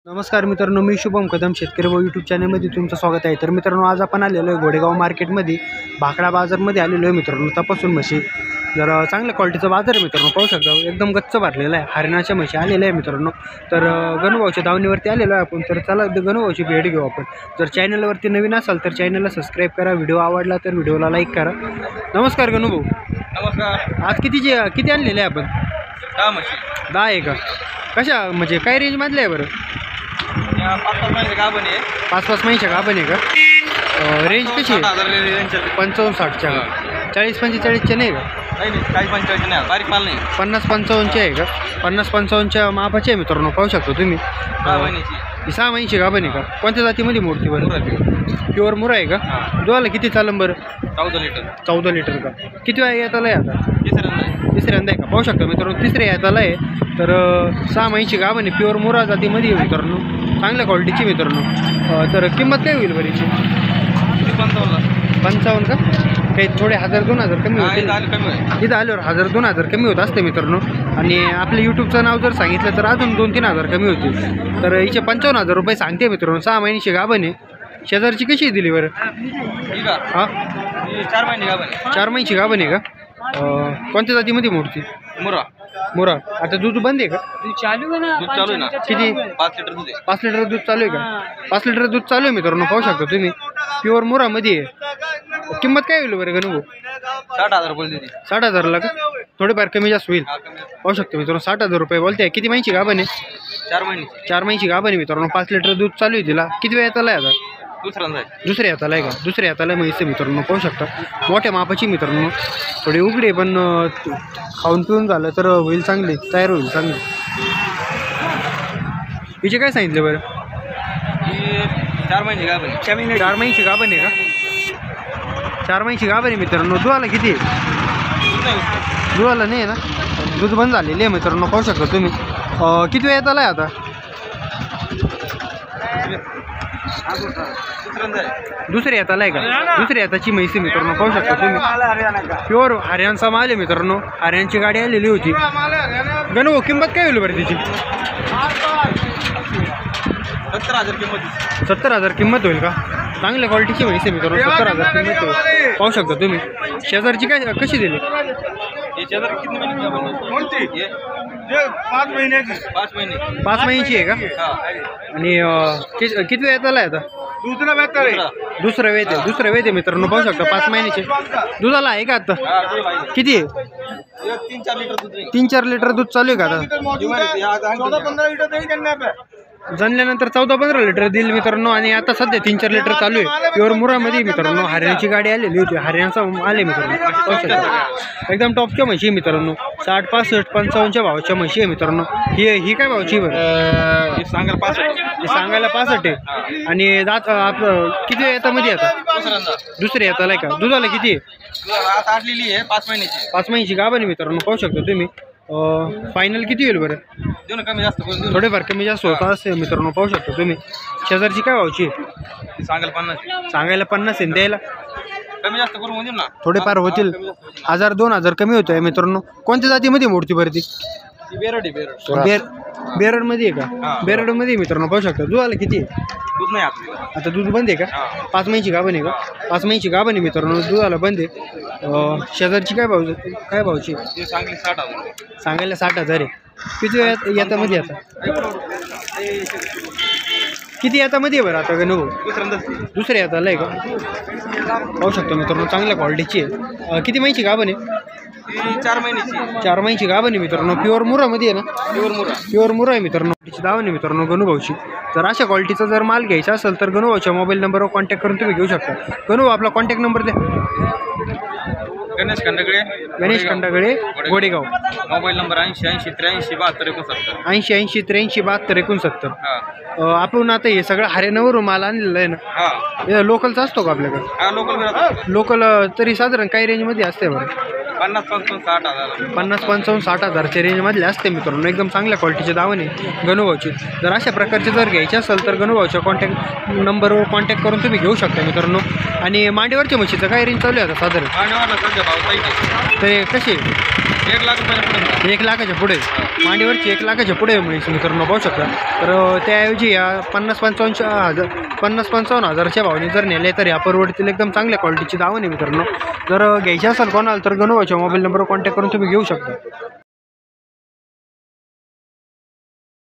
नमस्कार मित्रांनो, मी शुभम कदम शेतकरी व यूट्यूब चॅनलमध्ये तुमचं स्वागत आहे। तर मित्रांनो, आज आपण आलेलो आहे घोडेगाव मार्केटमध्ये, भाकडा बाजारमध्ये आलेलो आहे मित्रांनो। तपासून म्हशी जर चांगल्या क्वालिटीचा बाजार आहे मित्रांनो, पाहू शकता एकदम गच्च भरलेला आहे। हरियाणाच्या म्हशी आलेल्या आहे मित्रांनो। तर गणूभाऊच्या दावणीवरती आलेलो आहे आपण। तर चला गणूभाऊची भेट घेऊ आपण। जर चॅनलवरती नवीन असाल तर चॅनलला सबस्क्राईब करा, व्हिडिओ आवडला तर व्हिडिओला लाईक करा। नमस्कार गणूभाऊ। नमस्कार। आज किती आणलेले आहे आपण? 10 म्हशी। 10 आहे का? कशा म्हणजे काय रेंजमधले आहे बरं? 5-5 महिने गाभण आहे। 5-5 महिन्याच्या गाभण आहे का? रेंज कशी आहे? 55-60च्या का? 40-45च्या नाही का? नाही 40-45 नाही, बारीक माल नाही। 50-55ची आहे का? 50-55च्या मापाची आहे मित्रांनो, पाहू शकतो तुम्ही। 6 महिन्याची। 6 महिन्याची गाभण आहे का? कोणत्या जातीमध्ये मोडती बरं? प्युअर मुरा आहे का? दुधाला किती चालम बरं? 14 लिटर। 14 लिटर का? किती वेळा येताला आहे आता? तिसऱ्यांदा आहे का? पाहू शकतो मित्रांनो, तिसऱ्या येताला आहे। तर 6 महिन्याची गाभण आहे, प्युअर मुरा जातीमध्ये आहे मित्रांनो, चांगल्या क्वालिटीची मित्रांनो। तर किंमत काय होईल बरं याची? 55 का? काही थोडे 1000-2000 कमी होते इथं आल्यावर 1000-2000 कमी होत असते मित्रांनो। आणि आपल्या यूट्यूबचं नाव जर सांगितलं तर अजून 2-3 हजार कमी होतील। तर हिचे 55,000 रुपये सांगते मित्रांनो। 6 महिन्याची गाभण आहे। शेजारची कशी दिली बरं? हां, 4 महिने गाभण आहे। 4 महिन्याची गाभण आहे का? कोणत्या जातीमध्ये मोडती? मुरा। आता दूध बंद आहे का? चालू आहे ना। दूध चालू आहे ना। किती? 5 लिटर दूध आहे। 5 लिटर दूध चालू आहे का? 5 लिटर दूध चालू आहे मित्रांनो, पाहू शकता तुम्ही। प्युअर मुरामध्ये आहे। किंमत काय होईल बरं गणू? 60,000 रुपये देते। 60,000ला का? थोडेफार कमी जास्त होईल, पाहू शकतो मित्रांनो। 60,000 रुपये बोलते। किती महिन्याची गाभण आहे? 4 महिन्याची। 4 महिन्याची गाभण आहे मित्रांनो। 5 लिटर दूध चालू आहे तिला। किती वेळ येताला आहे आता? दुसऱ्या हाताला आहे का? दुसऱ्या हाताला म्हैस मित्रांनो, पाहू शकता। मोठ्या मापाची मित्रांनो, थोडी उघडे पण खाऊन पिऊन झालं तर होईल चांगली, तयार होईल चांगली। हिचे काय सांगितले बरं? 4 महिने गाभण आहे। 4 महिन्याची गाभण आहे का? 4 महिन्याची गाभण आहे मित्रांनो। दुधाला किती आहे? दुधाला नाही आहे ना, दूध बंद झालेली आहे मित्रांनो, पाहू शकता तुम्ही। किती वेळ येताला आहे आता? दुसऱ्या हाताला आहे का? दुसऱ्या हाताची म्हैस मित्रांनो, पाहू शकता तुम्ही। प्युअर हरियाणाचा माल आहे मित्रांनो। हरियाणाची गाडी आलेली होती। गणू, किंमत काय होईल बरं तिची? 70,000 किंमत। 70,000 किंमत होईल का? चांगल्या क्वालिटीची म्हैस आहे मित्रांनो, 70,000 किंमत होईल, पाहू शकता तुम्ही। शेजारची काय कशी दिली? 5 महिन्याची आहे का? आणि किती वेळ येताला आहे आता? दुसरा वेळ आहे मित्रांनो, पाहू शकता। 5 महिन्याचे दुधाला आहे का आता? किती आहे? 3-4 लिटर दूध चालू आहे का आता? 14-15 लिटर जनल्यानंतर 14-15 लिटर देईल मित्रांनो। आणि आता सध्या 3-4 लिटर चालू आहे। प्युअर मुरामध्ये मित्रांनो, हरियाणाची गाडी आलेली होती। हरियाणाचा माल आहे मित्रांनो, एकदम टॉपच्या म्हशी आहे मित्रांनो। 60, 65, 55च्या भावाच्या म्हशी आहे मित्रांनो। ही काय भावाची बरं? सांगायला 65 आहे। आणि दात आपलं किती येतामध्ये आता? दुसऱ्या येताला आहे का? दुधाला किती आहे? 5 महिन्याची गाभण आहे मित्रांनो, पाहू शकता तुम्ही। फायनल किती होईल बरं? थोडेफार कमी जास्त होता असे मित्रांनो, पाहू शकता तुम्ही। शेजारची काय भावची? सांगायला 50 आहे, द्यायला कमी जास्त करून होईल ना, थोडेफार होतील। 1000-2000 कमी होत आहे मित्रांनो। कोणत्या जातीमध्ये मोडती बरं ती? बेरडमध्ये आहे का? बेरडमध्ये मित्रांनो, पाहू शकता। दुधाला किती आहे? दूध नाही आता दूध बंद आहे का? 5 महिन्याची गाभण आहे का? 5 महिन्याची गाभण आहे मित्रांनो, दुधाला बंद आहे। शेजारची काय भावची? सांगायला 60,000 आहे। किती वेळ येतामध्ये आता? किती येतामध्ये आहे बरं आता गणू? दुसऱ्या येताला आहे का? पाहू शकतो मित्रांनो, चांगल्या क्वालिटीची आहे। किती महिन्याची गाभण आहे? 4 महिन्याची। 4 महिन्याची गाभण आहे मित्रांनो। प्युअर मुरामध्ये आहे ना? प्युअर मुरा आहे मित्रांनो। तिची दावण आहे मित्रांनो गणूभाऊची। तर अशा क्वालिटीचा जर माल घ्यायचा असेल तर गणूभाऊच्या मोबाईल नंबरवर कॉन्टॅक्ट करून तुम्ही घेऊ शकता। गणू, आपला कॉन्टॅक्ट नंबर द्या। गणेश खंडागळे, घोडेगाव। Mobile number 80-80-83-72-69. 80-80-83-72-69. आपण आता हे सगळं हरियाणावरून माल आणलेलं आहे ना? लोकलचा असतो का आपल्याकडे? लोकल तरी साधारण काही रेंजमध्ये असते बरं? 50, 55, 60,000. 50, 55, 60,000च्या रेंजमधले असते मित्रांनो. एकदम चांगल्या क्वालिटीचे दावणे गणूभाऊची. जर अशा प्रकारचे जर घ्यायचे असेल तर गणूभाऊच्या कॉन्टॅक्ट नंबरवर कॉन्टॅक्ट करून तुम्ही घेऊ शकता मित्रांनो. आणि मांडीवरच्या म्हशीचं काय रेंज चालू आहे आता साधारण? मांडीवाला सध्या भाव ताई ते कसे 1 लाख रुपयाच्या पुढे. 1 लाखाच्या पुढे मांडीवरची 1 लाखाच्या पुढे म्हैस मित्रांनो पाहू शकता. तर त्याऐवजी या 50, 55,000च्या भावने जर नेले तर या परवडतील. एकदम चांगल्या क्वालिटीची दावण आहे मित्रांनो. जर घ्यायची असेल कोणाला तर गणूभाऊच्या मोबाईल नंबरवर कॉन्टॅक्ट करून तुम्ही घेऊ शकता.